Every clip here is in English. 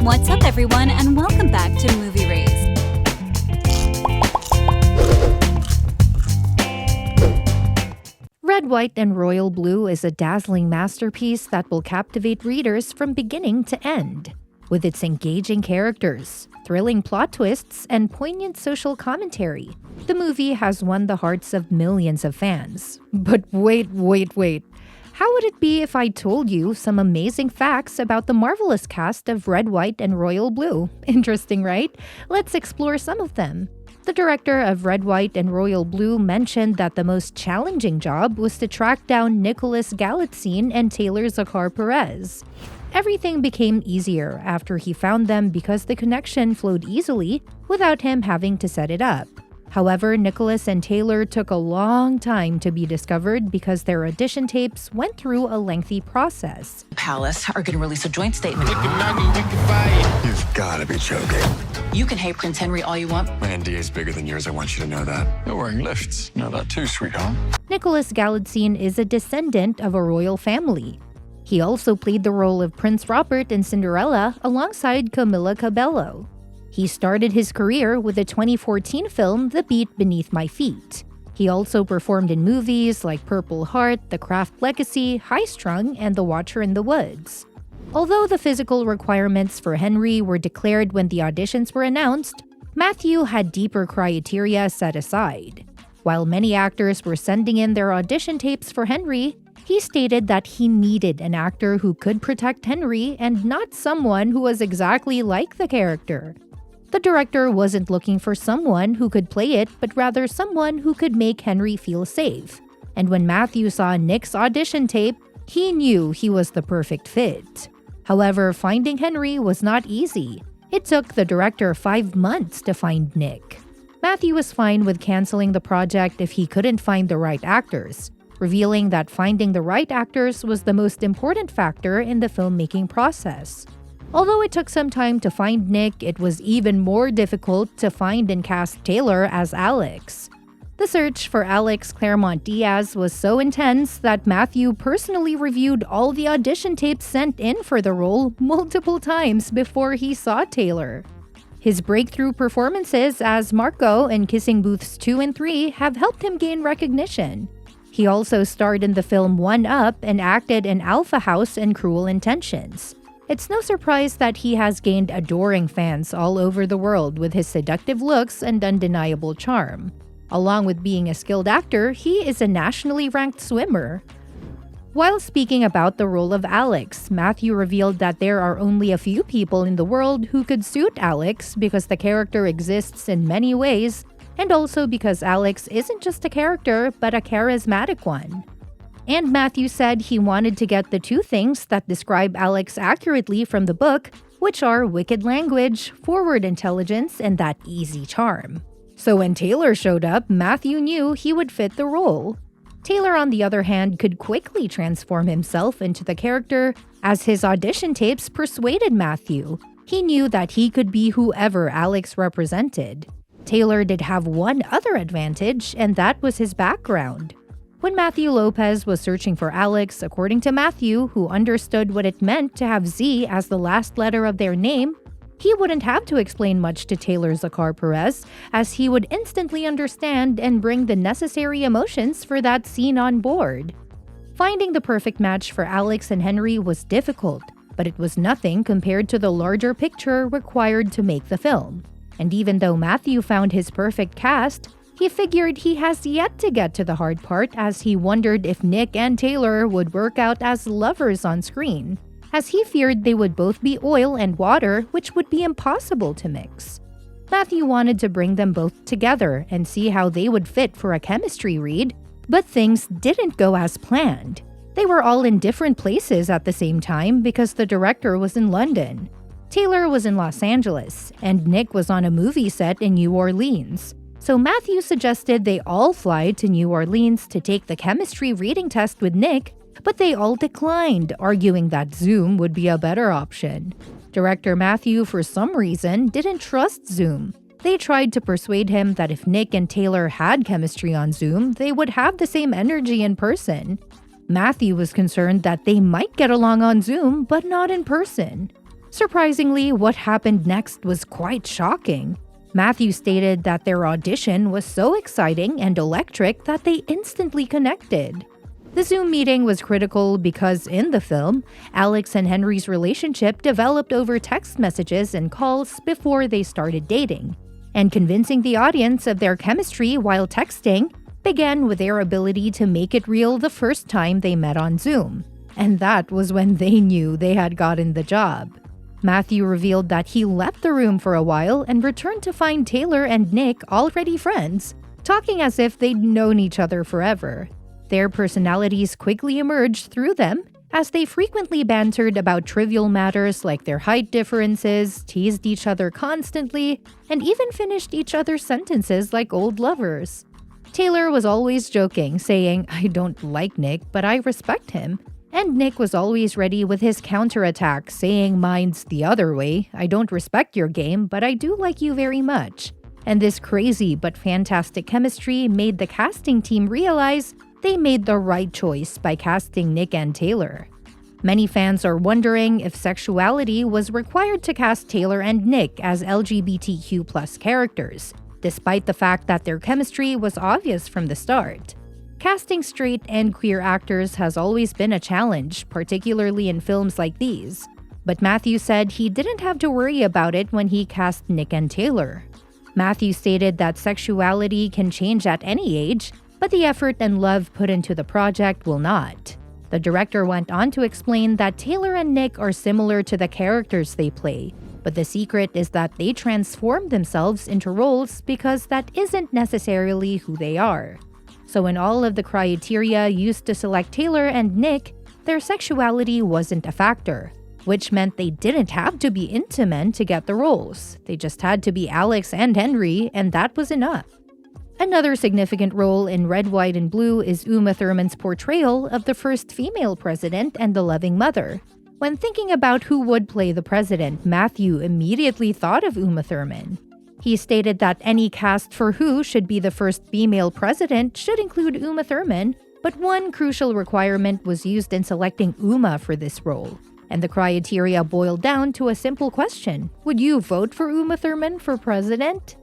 What's up, everyone, and welcome back to Movie Raised. Red, White, and Royal Blue is a dazzling masterpiece that will captivate readers from beginning to end. With its engaging characters, thrilling plot twists, and poignant social commentary, the movie has won the hearts of millions of fans. But wait. How would it be if I told you some amazing facts about the marvelous cast of Red, White, and Royal Blue? Interesting, right? Let's explore some of them. The director of Red, White, and Royal Blue mentioned that the most challenging job was to track down Nicholas Galitzine and Taylor Zakhar Perez. Everything became easier after he found them because the connection flowed easily without him having to set it up. However, Nicholas and Taylor took a long time to be discovered because their audition tapes went through a lengthy process. Palace are going to release a joint statement. You've got to be joking. You can hate Prince Henry all you want. My NDA is bigger than yours. I want you to know that. You're wearing lifts. Know that too, sweetheart. Nicholas Galitzine is a descendant of a royal family. He also played the role of Prince Robert in Cinderella alongside Camila Cabello. He started his career with the 2014 film The Beat Beneath My Feet. He also performed in movies like Purple Heart, The Craft Legacy, High Strung, and The Watcher in the Woods. Although the physical requirements for Henry were declared when the auditions were announced, Matthew had deeper criteria set aside. While many actors were sending in their audition tapes for Henry, he stated that he needed an actor who could protect Henry and not someone who was exactly like the character. The director wasn't looking for someone who could play it, but rather someone who could make Henry feel safe. And when Matthew saw Nick's audition tape, he knew he was the perfect fit. However, finding Henry was not easy. It took the director 5 months to find Nick. Matthew was fine with canceling the project if he couldn't find the right actors, revealing that finding the right actors was the most important factor in the filmmaking process. Although it took some time to find Nick, it was even more difficult to find and cast Taylor as Alex. The search for Alex Claremont Diaz was so intense that Matthew personally reviewed all the audition tapes sent in for the role multiple times before he saw Taylor. His breakthrough performances as Marco in Kissing Booths 2 and 3 have helped him gain recognition. He also starred in the film One Up and acted in Alpha House and Cruel Intentions. It's no surprise that he has gained adoring fans all over the world with his seductive looks and undeniable charm. Along with being a skilled actor, he is a nationally ranked swimmer. While speaking about the role of Alex, Matthew revealed that there are only a few people in the world who could suit Alex because the character exists in many ways, and also because Alex isn't just a character, but a charismatic one. And Matthew said he wanted to get the two things that describe Alex accurately from the book, which are wicked language, forward intelligence, and that easy charm. So when Taylor showed up, Matthew knew he would fit the role. Taylor, on the other hand, could quickly transform himself into the character, as his audition tapes persuaded Matthew. He knew that he could be whoever Alex represented. Taylor did have one other advantage, and that was his background. When Matthew Lopez was searching for Alex, according to Matthew, who understood what it meant to have Z as the last letter of their name, he wouldn't have to explain much to Taylor Zakhar Perez, as he would instantly understand and bring the necessary emotions for that scene on board. Finding the perfect match for Alex and Henry was difficult, but it was nothing compared to the larger picture required to make the film. And even though Matthew found his perfect cast, he figured he has yet to get to the hard part, as he wondered if Nick and Taylor would work out as lovers on screen, as he feared they would both be oil and water, which would be impossible to mix. Matthew wanted to bring them both together and see how they would fit for a chemistry read, but things didn't go as planned. They were all in different places at the same time because the director was in London. Taylor was in Los Angeles, and Nick was on a movie set in New Orleans. So Matthew suggested they all fly to New Orleans to take the chemistry reading test with Nick, but they all declined, arguing that Zoom would be a better option. Director Matthew, for some reason, didn't trust Zoom. They tried to persuade him that if Nick and Taylor had chemistry on Zoom, they would have the same energy in person. Matthew was concerned that they might get along on Zoom, but not in person. Surprisingly, what happened next was quite shocking. Matthew stated that their audition was so exciting and electric that they instantly connected. The Zoom meeting was critical because in the film, Alex and Henry's relationship developed over text messages and calls before they started dating, and convincing the audience of their chemistry while texting began with their ability to make it real the first time they met on Zoom. And that was when they knew they had gotten the job. Matthew revealed that he left the room for a while and returned to find Taylor and Nick already friends, talking as if they'd known each other forever. Their personalities quickly emerged through them, as they frequently bantered about trivial matters like their height differences, teased each other constantly, and even finished each other's sentences like old lovers. Taylor was always joking, saying, "I don't like Nick, but I respect him." And Nick was always ready with his counterattack, saying, "Mine's the other way. I don't respect your game, but I do like you very much." And this crazy but fantastic chemistry made the casting team realize they made the right choice by casting Nick and Taylor. Many fans are wondering if sexuality was required to cast Taylor and Nick as LGBTQ+ characters, despite the fact that their chemistry was obvious from the start. Casting straight and queer actors has always been a challenge, particularly in films like these. But Matthew said he didn't have to worry about it when he cast Nick and Taylor. Matthew stated that sexuality can change at any age, but the effort and love put into the project will not. The director went on to explain that Taylor and Nick are similar to the characters they play, but the secret is that they transform themselves into roles because that isn't necessarily who they are. So in all of the criteria used to select Taylor and Nick, their sexuality wasn't a factor, which meant they didn't have to be into men to get the roles. They just had to be Alex and Henry, and that was enough. Another significant role in Red, White, and Blue is Uma Thurman's portrayal of the first female president and the loving mother. When thinking about who would play the president, Matthew immediately thought of Uma Thurman. He stated that any cast for who should be the first female president should include Uma Thurman, but one crucial requirement was used in selecting Uma for this role. And the criteria boiled down to a simple question: would you vote for Uma Thurman for president?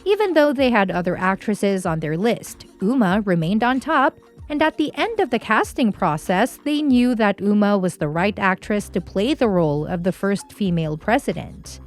Even though they had other actresses on their list, Uma remained on top, and at the end of the casting process, they knew that Uma was the right actress to play the role of the first female president.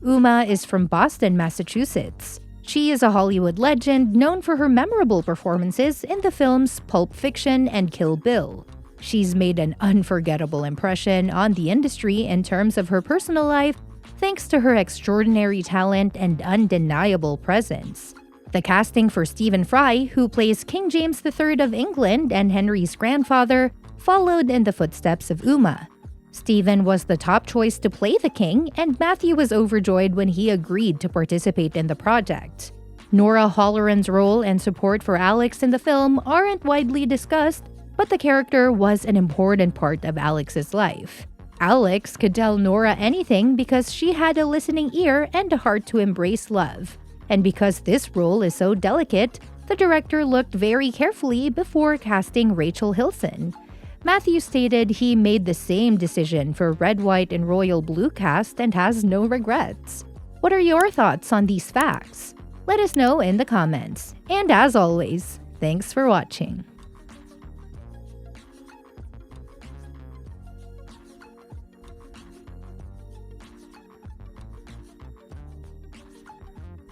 Uma is from Boston, Massachusetts. She is a Hollywood legend known for her memorable performances in the films Pulp Fiction and Kill Bill. She's made an unforgettable impression on the industry in terms of her personal life, thanks to her extraordinary talent and undeniable presence. The casting for Stephen Fry, who plays King James III of England and Henry's grandfather, followed in the footsteps of Uma. Stephen was the top choice to play the king, and Matthew was overjoyed when he agreed to participate in the project. Nora Halloran's role and support for Alex in the film aren't widely discussed, but the character was an important part of Alex's life. Alex could tell Nora anything because she had a listening ear and a heart to embrace love. And because this role is so delicate, the director looked very carefully before casting Rachel Hilson. Matthew stated he made the same decision for Red, White, and Royal Blue cast and has no regrets. What are your thoughts on these facts? Let us know in the comments. And as always, thanks for watching.